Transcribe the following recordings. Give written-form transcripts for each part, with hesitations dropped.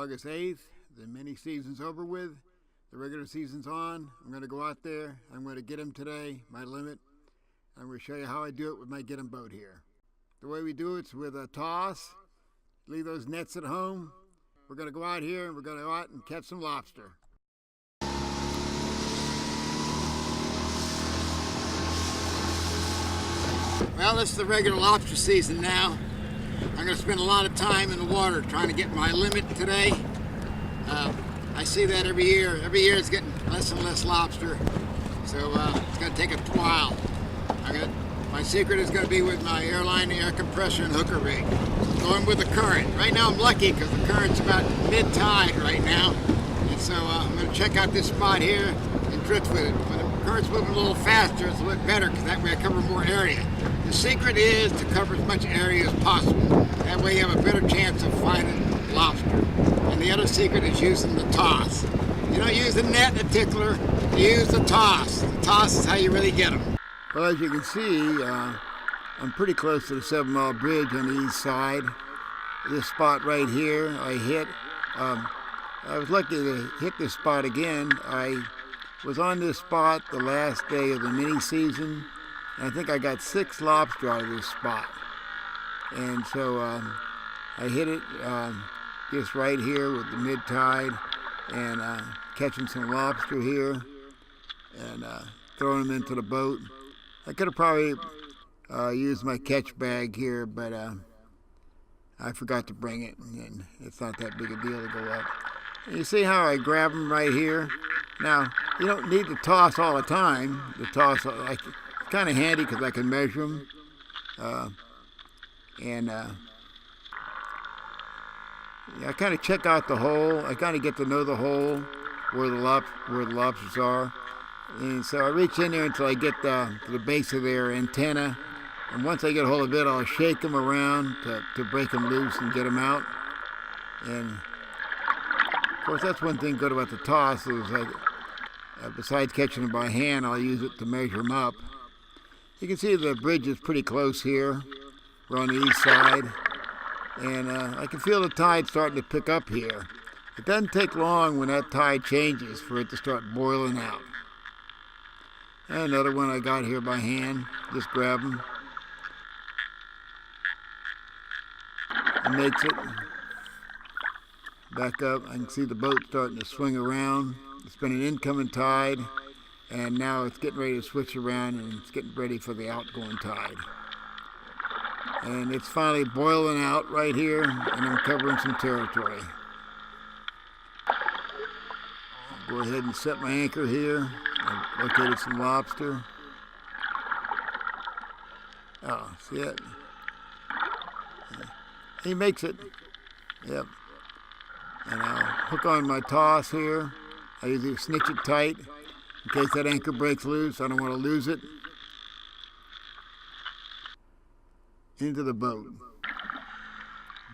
August 8th. The mini season's over with. The regular season's on. I'm going to go out there. I'm going to get them today, my limit. I'm going to show you how I do it with my get 'em boat here. The way we do it's with a toss. Leave those nets at home. We're going to go out here and we're going to go out and catch some lobster. Well, this is the regular lobster season now. I'm going to spend a lot of time in the water trying to get my limit today. I see that every year. Every year it's getting less and less lobster. So it's going to take a while. My secret is going to be with my airline air compressor and hooker rig. Going with the current. Right now I'm lucky because the current's about mid-tide right now. And so I'm going to check out this spot here and drift with it. When the current's moving a little faster, it's a little better because that way I cover more area. The secret is to cover as much area as possible. That way you have a better chance of finding lobster. And the other secret is using the toss. You don't use the net and the tickler, you use the toss. The toss is how you really get them. Well, as you can see, I'm pretty close to the 7 Mile Bridge on the east side. This spot right here, I hit. I was lucky to hit this spot again. I was on this spot the last day of the mini season. And I think I got 6 lobster out of this spot. And so I hit it just right here with the mid-tide and catching some lobster here and throwing them into the boat. I could have probably used my catch bag here, but I forgot to bring it, and it's not that big a deal to go up. And you see how I grab them right here? Now, you don't need to toss all the time. The toss, it's kind of handy because I can measure them. I kind of check out the hole. I kind of get to know the hole, where the lobsters are. And so I reach in there until I get to the base of their antenna. And once I get a hold of it, I'll shake them around to break them loose and get them out. And of course, that's one thing good about the toss is besides catching them by hand, I'll use it to measure them up. You can see the bridge is pretty close here. We're on the east side. And I can feel the tide starting to pick up here. It doesn't take long when that tide changes for it to start boiling out. And another one I got here by hand. Just grab them. And makes it. Back up. I can see the boat starting to swing around. It's been an incoming tide. And now it's getting ready to switch around and it's getting ready for the outgoing tide. And it's finally boiling out right here, and I'm covering some territory. I'll go ahead and set my anchor here. I've located some lobster. Oh, see it? He makes it. Yep. And I'll hook on my toss here. I usually snitch it tight in case that anchor breaks loose. I don't want to lose it. Into the boat.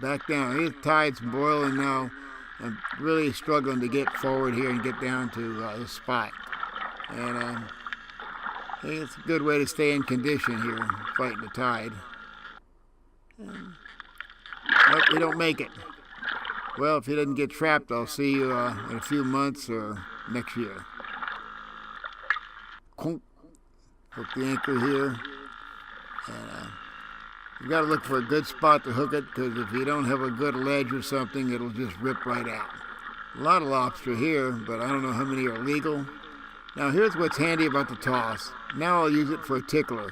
Back down. Here's the tide's boiling now. I'm really struggling to get forward here and get down to the spot. And I think it's a good way to stay in condition here, fighting the tide. Nope, you don't make it. Well, if he doesn't get trapped, I'll see you in a few months or next year. Hook the anchor here. And you got to look for a good spot to hook it, because if you don't have a good ledge or something, it'll just rip right out. A lot of lobster here, but I don't know how many are legal. Now here's what's handy about the toss. Now I'll use it for a tickler.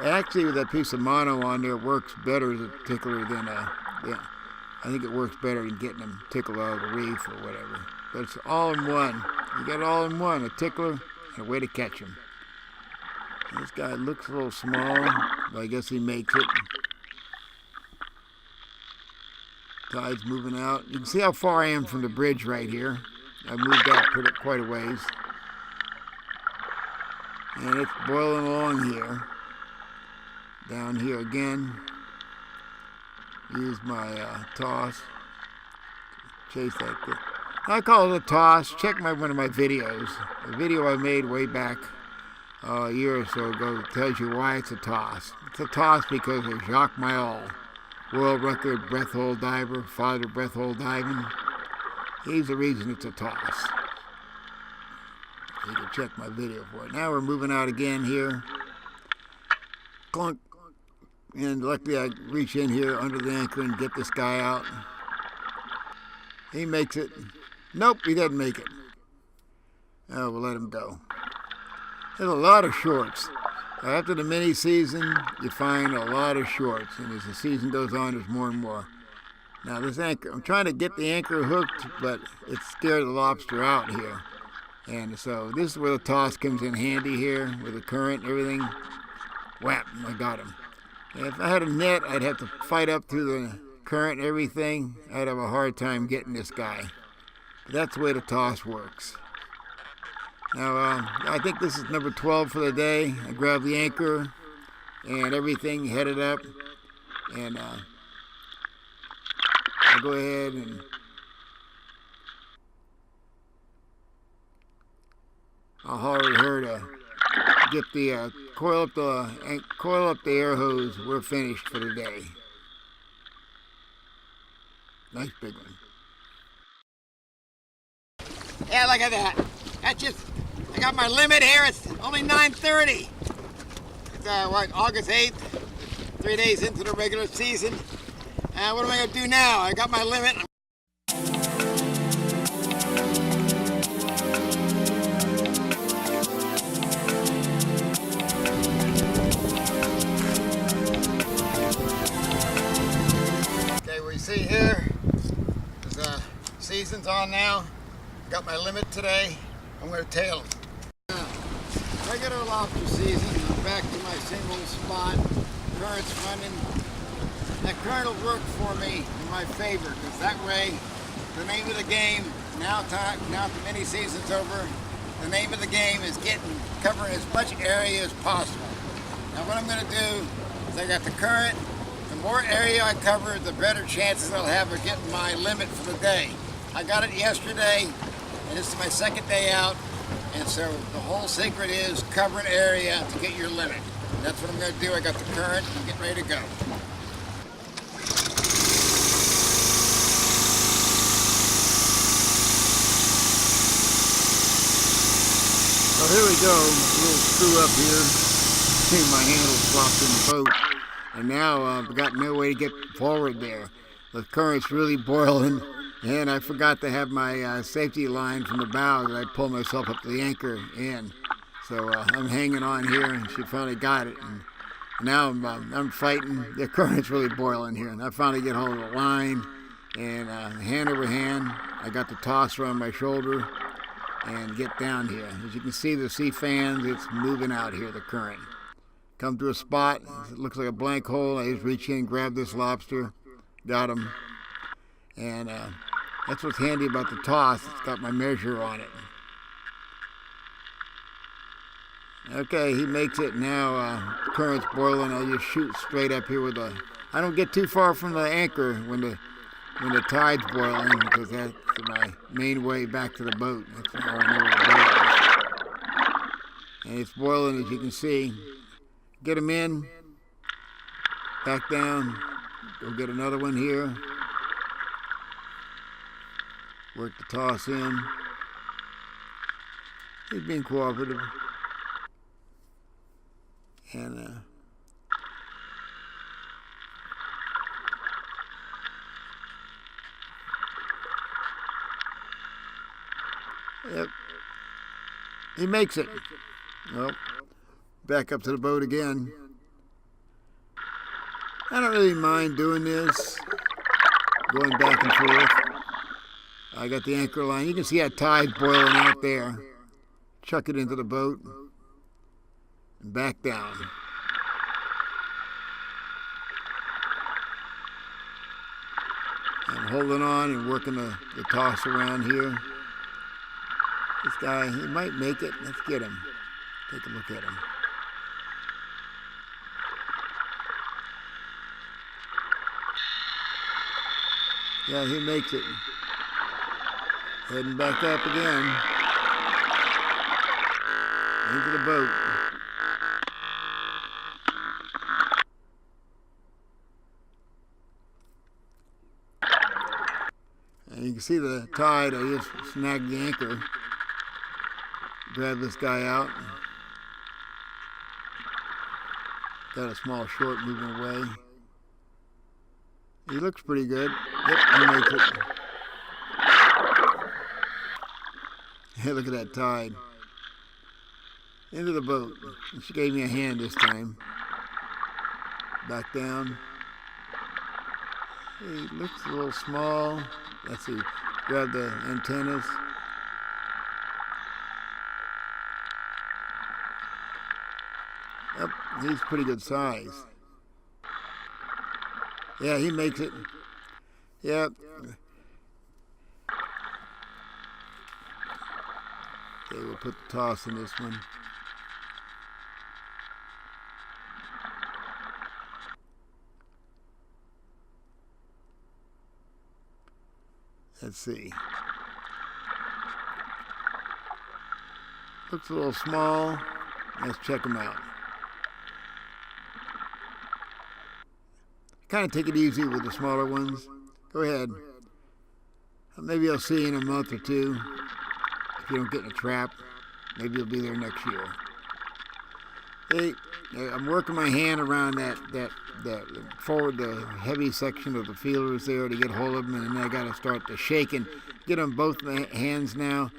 Actually, with that piece of mono on there, works better as a tickler than I think it works better than getting them tickled out of the reef or whatever. But it's all in one. You got it all in one, a tickler and a way to catch them. This guy looks a little small, but I guess he makes it. Tide's moving out. You can see how far I am from the bridge right here. I moved out quite a ways. And it's boiling along here. Down here again. Use my toss. Chase that. I call it a toss. Check one of my videos. A video I made way back a year or so ago tells you why it's a toss. It's a toss because of Jacques Mayol, world record breath hold diver, father breath hold diving. He's the reason it's a toss. You can check my video for it. Now we're moving out again here. Clunk. And luckily I reach in here under the anchor and get this guy out. He makes it. Nope, he doesn't make it. Oh, we'll let him go. There's a lot of shorts. After the mini season, you find a lot of shorts. And as the season goes on, there's more and more. Now this anchor, I'm trying to get the anchor hooked, but it scared the lobster out here. And so this is where the toss comes in handy here, with the current and everything. Whap, I got him. And if I had a net, I'd have to fight up through the current and everything. I'd have a hard time getting this guy. But that's the way the toss works. Now, I think this is number 12 for the day. I grabbed the anchor and everything, headed up. And I'll go ahead and I'll holler at her to get the coil up the air hose. We're finished for the day. Nice big one. Yeah, look at that. That's just, I got my limit here. It's only 9:30. It's what, August 8th, 3 days into the regular season. What am I gonna do now? I got my limit. See here, the season's on now. Got my limit today. I'm going to tail them. Regular lobster season. I'm back to my single spot. Current's running. That current will work for me in my favor, because that way, the name of the game, now the mini season's over, the name of the game is covering as much area as possible. Now what I'm going to do is I got the current. The more area I cover, the better chances I'll have of getting my limit for the day. I got it yesterday, and this is my second day out, and so the whole secret is covering area to get your limit. And that's what I'm going to do. I got the current, and get ready to go. So here we go, a little screw up here. See, my handle flopped in the boat. And now I've got no way to get forward there. The current's really boiling, and I forgot to have my safety line from the bow that I pulled myself up to the anchor in. So I'm hanging on here, and she finally got it. And now I'm fighting. The current's really boiling here, and I finally get hold of the line, and hand over hand, I got the tosser on my shoulder, and get down here. As you can see, the sea fans, it's moving out here, the current. Come to a spot, it looks like a blank hole. I just reach in, grab this lobster, got him. And that's what's handy about the toss. It's got my measure on it. Okay, he makes it now. The current's boiling. I just shoot straight up here with I don't get too far from the anchor when the tide's boiling, because that's my main way back to the boat. That's how I know where the boat is. And it's boiling, as you can see. Get them in, back down, go get another one here, work the toss in. He's being cooperative. And yep, he makes it. Well, back up to the boat again. I don't really mind doing this, going back and forth. I got the anchor line. You can see that tide's boiling out there. Chuck it into the boat and back down. I'm holding on and working the toss around here. This guy, he might make it. Let's get him. Take a look at him. Yeah, he makes it. Heading back up again. Into the boat. And you can see the tide. I just snagged the anchor. Grab this guy out. Got a small short moving away. He looks pretty good. Yep, he makes it. Hey, look at that tide. Into the boat. She gave me a hand this time. Back down. He looks a little small. Let's see. Grab the antennas. Yep, he's pretty good size. Yeah, he makes it. Yep. Okay, we'll put the toss in this one. Let's see. Looks a little small. Let's check him out. Kind of take it easy with the smaller ones. Go ahead. Maybe I'll see you in a month or two. If you don't get in a trap, maybe you'll be there next year. Hey, I'm working my hand around that forward, the heavy section of the feelers there to get hold of them, and then I got to start to shake and get them both in the hands now.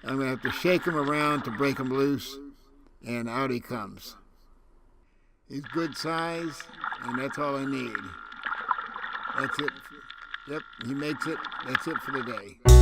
I'm going to have to shake them around to break them loose, and out he comes. He's good size, and that's all I need. That's it. Yep, he makes it. That's it for the day.